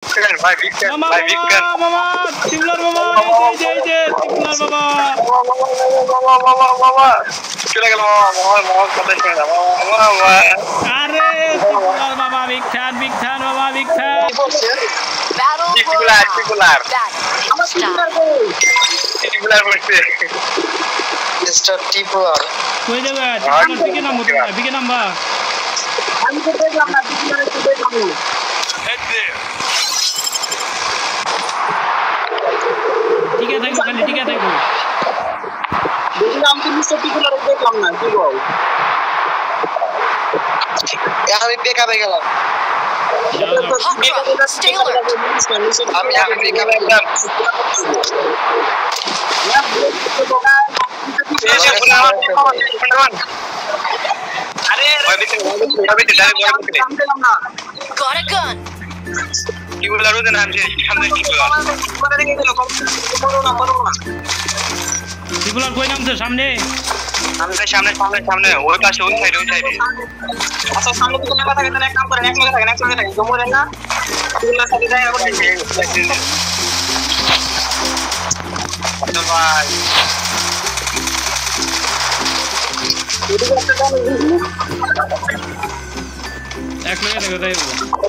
ভাই বিজ্ঞান ভাই বিজ্ঞান মামা টিমলার মামা এই যে টিমলার মামা মামা চলে গেল মামা কথা শুনে না মামা আরে টিমলার মামা বিখ্যাত মামা বিখ্যাত টিপুলার বলছে মিস্টার টিপুলার কই যাবে বিকে নাম আমি তো দেখলাম না টিপুলার একটু দেখলাম ঠিক আছে খালি ঠিক আছে দেখলাম তো মিস্টার টিপুলার দেখলাম না কি বল আমি বেকার হয়ে গেলাম আমি বেকার হয়ে গেলাম আরে got a gun কি বলার ওদের নাম যে সামনে কি বলার রেখে দিল করো না টিপুলার কই নামছে সামনে ওই পাশে ওই সাইডে আচ্ছা সামনে তো কোনো কথা কেন এক কাম করেন এক লগে থাকেন জমরে না টিপুলার সাথে যায় আবার ভাই এক লগে দেখো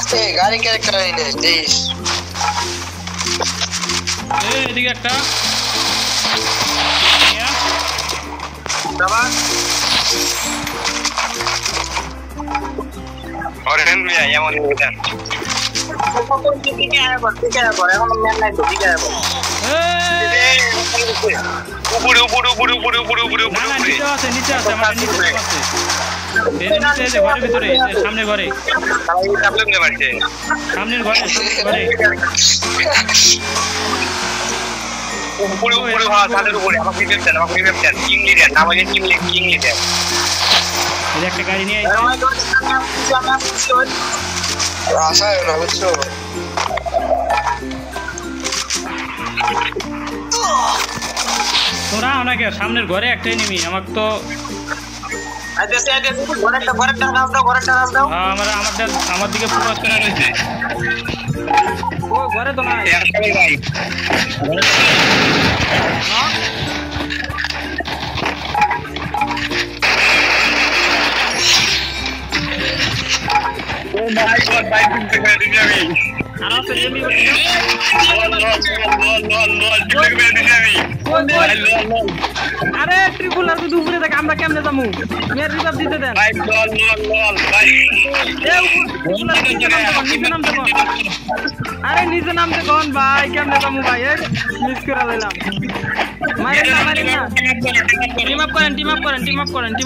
তাই গাড়ি ক্যারেক্টার এনে দিস এদিকে একটা বাবা অরেন মিয়া এমন নিবেন কখন দিকে আয় বল এখন ম্যান নাই তো দিকে আয় বল উপরে নিচে আছে আমার নিচে আছে ঘরের ভিতরে সামনে ঘরে সামনের ঘরে উপরে হওয়া তাদের উপরে আমাকে বিবেচন কিং লিডার নাম আছে কিং লিডার এই একটা গাড়ি নিয়ে আশা না বুঝছো তোরা ওনাকে সামনের ঘরে একটা এনিমি আমাকে তো আমার দিকে ফোকাস করা রয়েছে ও ঘরে তো না আরে ট্রিপুলার তো উপরে দেখ আমরা কেমনে যামু মেয়ের রিভাইভ দিতে দেন আরে নিচে নামতে কোন ভাই কেমনে যামু ভাই মিস করে দিলাম মারেন না টিম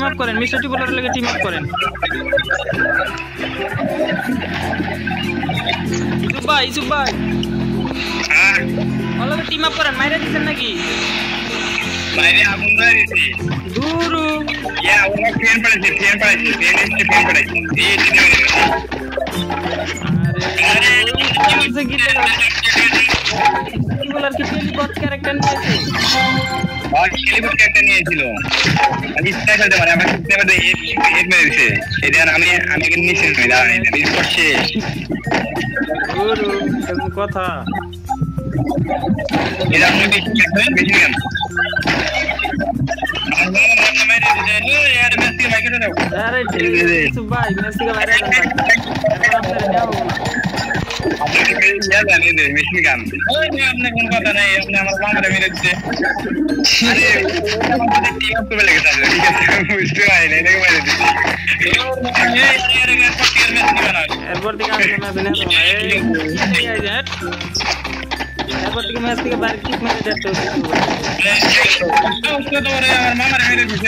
আপ করেন মিস্টার টিপুলার লাগে টিম আপ করেন ইসুফ ভাই ভালো টিম আপ করেন মাইরা দিছেন নাকি বাইরে আগুন ধরেছে দূরু ওরা ট্রেন পড়েছে এই দিনে আরে কিসে গিলে টিপুলার কি টেলিপোর্ট ক্যারেক্টার নিয়েছে টেলিপোর্ট ক্যারেক্টার নিয়েছিল আমি স্টাইল করতে পারি আমার সিস্টেমে হেড মেরেছে এটা আমি নিচে নই দাঁড়ান এটা বিল করছে দূরু কেমন কথা এটা আমি বেশি কেন अरे सुबह मेसी का वायरल है आपने जाओ या जाने दे मिशन काम ओए आपने कौन पता नहीं आपने हमारा काम रे मेरे से अरे टीम अप पे लगे था ठीक है मुझे आए नहीं लगे मेरे से ये यार एयरपोर्ट टियर मैच नहीं बना एयरपोर्ट का मैच नहीं होना है ये जेट एयरपोर्ट के मैच के बारे किस में जेट तो उसको तो रे यार मामा रे मेरे से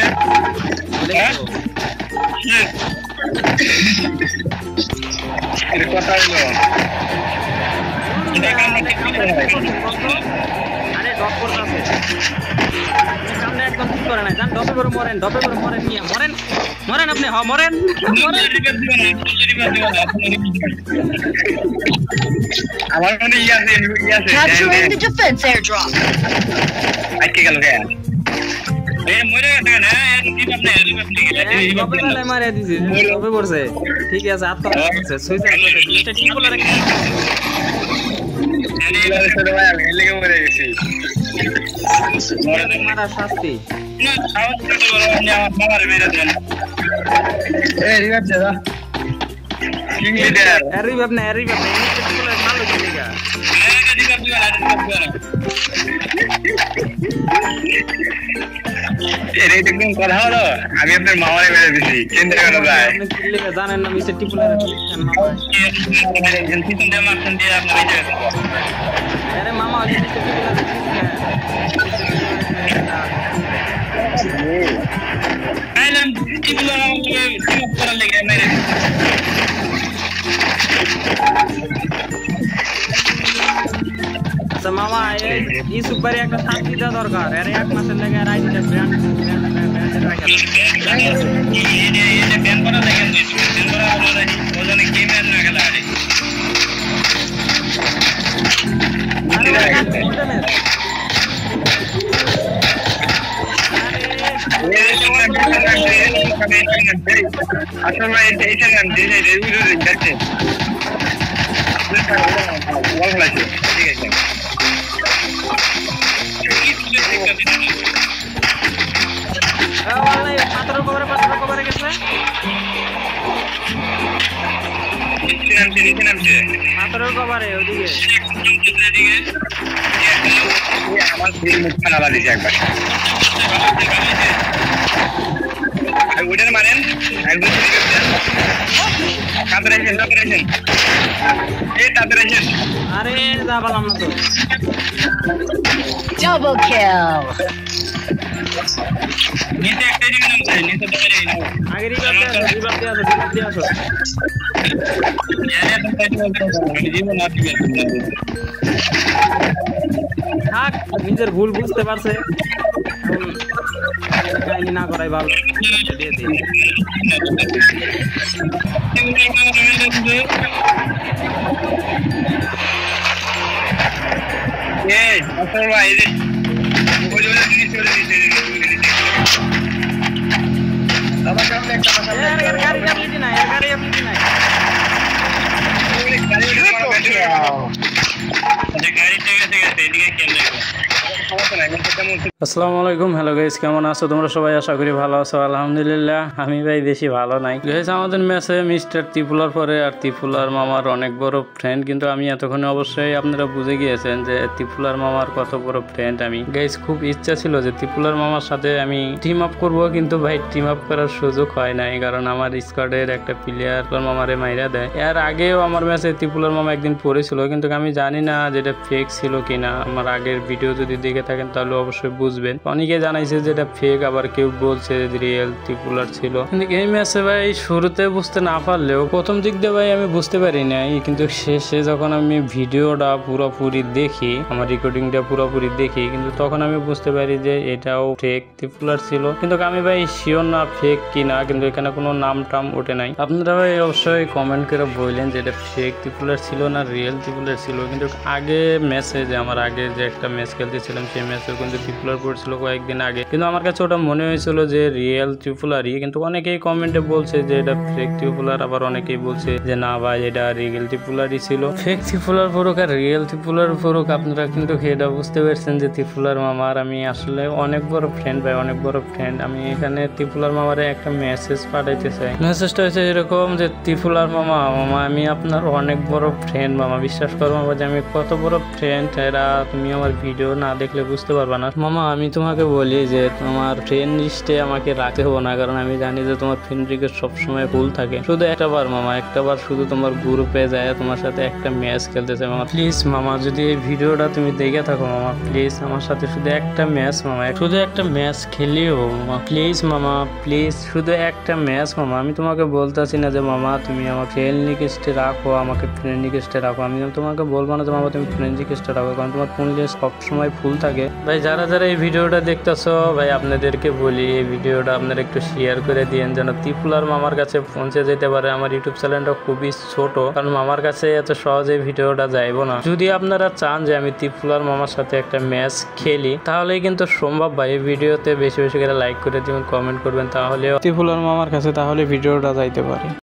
ये কথা হলো এটা কাম করতে अरे डॉक्टर করতেছে সামনে একদম ঠিক করে নাই জান ডপে করে মরেন নিয়ে মরেন আপনি মরেন আমার মনে আছে Capturing the defense airdrop. আজকে গেল কে মরে গেছে না ডপে বেলায় মারে দিছি ডপে পড়ছে ঠিক আছে আত্মহত্যা করছে সুইসাইড করছে দুইটা ঠিক বলে রাখি মরে গেছি মারা শাস্তি না সাহস করে আমার বাবার মেরে দেন রিভাইভ দাদা কিং লিডার রিভাইভ না এনে ঠিক বলে মারলো কি লিগা একদম কথা হলো আমি আপনার মামারে মেরে দিছি চিন্তা করা যায় আপনি কি লিগা জানেন না মিস্টার টিপুলার আরে মামা ওই মিস্টার টিপুলার আইলাম টিপুলার আমাকে টিপ করার লেগে মেরে আচ্ছা মামা এই সুপারি একটা শান্তি দেওয়া দরকার এর এক মাসের লেগে রাইতে ব্র্যান্ড রাখা এই ব্যান করা লাগে ব্যান করা হলো ওজনে কি ম্যাচ না খেলা আরে আসলে ভাই এটা গান দিলে রিভিউ দিতে ওয়াল লাগছে ঠিক আছে ওয়াল্লাহি পাথরের কভারে গেছে নিচে নামছে পাথরের কভারে ওদিকে আমার দিল মুখটা নালা দিছে একবার ওইটার মারেন একদম কাতরাইছেন এই কাতরাইছেন আরে যা বললাম না তো Double kill. নিচে একটা দিকে নামছে নিচে দাঁড়িয়ে না আগে রিভাইভ দিয়ে আসো আরে তো কাজ করতে জীবন না ঠিক আছে থাক নিজের ভুল বুঝতে পারছে কাহিনী না করাই ভালো দিয়ে দিই এই আসল ভাই এই ওই ওই জিনিস চলে দিতে আমার সামনে একটা কথা গাড়ি আপনি নাই গাড়ি ঠিক আছে এদিকে কেন দেখো আসসালামু আলাইকুম হ্যালো গাইস কেমন আছো তোমরা সবাই আশা করি ভালো আছো আলহামদুলিল্লাহ আমি ভাই বেশি ভালো নাই গাইস আমাদের ম্যাচে মিস্টার ত্রিপুলার পরে আর ত্রিপুলার মামার অনেক বড় ফ্রেন্ড কিন্তু আমি এতক্ষণে অবশ্যই আপনারা বুঝে গিয়েছেন যে ত্রিপুলার মামার কত বড় ফ্রেন্ড আমি গাইস খুব ইচ্ছা ছিল যে ত্রিপুলার মামার সাথে আমি টিম আপ করবো কিন্তু ভাই টিম আপ করার সুযোগ হয় নাই কারণ আমার স্কোয়াডের একটা প্লেয়ার মামারে মাইরা দেয় এর আগেও আমার ম্যাচে ত্রিপুলার মামা একদিন পড়েছিল কিন্তু আমি জানি না যেটা ফেক ছিল কিনা আমার আগের ভিডিও যদি দেখে থাকেন তাহলে অবশ্যই বুঝবেন অনেকে জানাইছে যেটা ফেক আবার কেউ বলছে যে রিয়েল ত্রিপুলার ছিল কিন্তু এই ম্যাচে ভাই শুরুতে বুঝতে না পারলেও প্রথম দিক দিয়ে ভাই আমি বুঝতে পারি নাই কিন্তু শেষে যখন আমি ভিডিওটা পুরোপুরি দেখি আমার রেকর্ডিংটা পুরোপুরি দেখি কিন্তু তখন আমি বুঝতে পারি যে এটাও ফেক ত্রিপুলার ছিল কিন্তু আমি ভাই শিওর না ফেক কিনা কিন্তু এখানে কোনো নাম টাম ওঠে নাই আপনারা ভাই অবশ্যই কমেন্ট করে বললেন যে এটা ফেক ত্রিপুলার ছিল না রিয়েল ত্রিপুলার ছিল কিন্তু আগে ম্যাচে যে আমার আগে যে একটা ম্যাচ খেলতেছিলাম সেই ম্যাচে কিন্তু ত্রিপুলার পড়ছিল কয়েকদিন আগে কিন্তু আমার কাছে ওটা মনে হয়েছিল যে রিয়েল ত্রিপুলারই কিন্তু অনেকেই কমেন্টে বলছে যে এটা ফেক ত্রিপুলার আবার অনেকেই বলছে যে না ভাই এটা রিয়েল ত্রিপুলারই ছিল ফেক ত্রিপুলার পড়ুক আর রিয়েল ত্রিপুলার পড়ুক আপনারা কিন্তু এটা বুঝতে পারছেন যে ত্রিপুলার মামার আমি আসলে অনেক বড় ফ্রেন্ড ভাই অনেক বড় ফ্রেন্ড আমি এখানে ত্রিপুলার মামারে একটা মেসেজ পাঠাইতে চাই মেসেজটা হচ্ছে এরকম যে ত্রিপুলার মামা আমি আপনার অনেক বড় ফ্রেন্ড মামা বিশ্বাস করো মামা যে আমি কত বড় ফ্রেন্ড এরা তুমি আমার ভিডিও না দেখলে বুঝতে পারবা না মামা আমি তোমাকে বলি যে তোমার ফ্রেন্ড লিস্টে আমাকে রাখতে হবো না কারণ আমি জানি যে তোমার ফ্রেন্ড রিকোয়েস্ট সবসময় ফুল থাকে শুধু একটাবার মামা একটাবার শুধু তোমার গ্রুপে যায় তোমার সাথে একটা ম্যাচ খেলতে চাই মামা প্লিজ মামা যদি এই ভিডিওটা তুমি দেখে থাকো মামা প্লিজ আমার সাথে শুধু একটা ম্যাচ মামা শুধু একটা ম্যাচ খেলিও মামা প্লিজ মামা প্লিজ শুধু একটা ম্যাচ মামা আমি তোমাকে বলতেছি না যে মামা তুমি আমার ফ্রেন্ড রিকোয়েস্টে রাখো আমাকে ফ্রেন্ড রিকোয়েস্টে রাখো আমি তোমাকে বলবো না যে মামা তুমি ফ্রেন্ড রিকোয়েস্টে রাখো কারণ তোমার ফোন লিস্ট সবসময় ফুল থাকে ভাই যারা যারা এই ভিডিওটা দেখতেছো ভাই আপনাদেরকে বলি এই ভিডিওটা আপনারা একটু শেয়ার করে দিয়েন যেন ত্রিপুলার মামার কাছে পৌঁছে যেতে পারে। আমার ইউটিউব চ্যানেলটা খুবই ছোট, কারণ মামার কাছে এত সহজে ভিডিওটা যাইবো না। যদি আপনারা চান যে আমি ত্রিপুলার মামার সাথে একটা ম্যাচ খেলি তাহলেই কিন্তু সম্ভব ভাই। এই ভিডিওতে বেশি বেশি করে লাইক করে দিবেন, কমেন্ট করবেন, তাহলে ত্রিপুলার মামার কাছে তাহলে ভিডিওটা যাইতে পারে।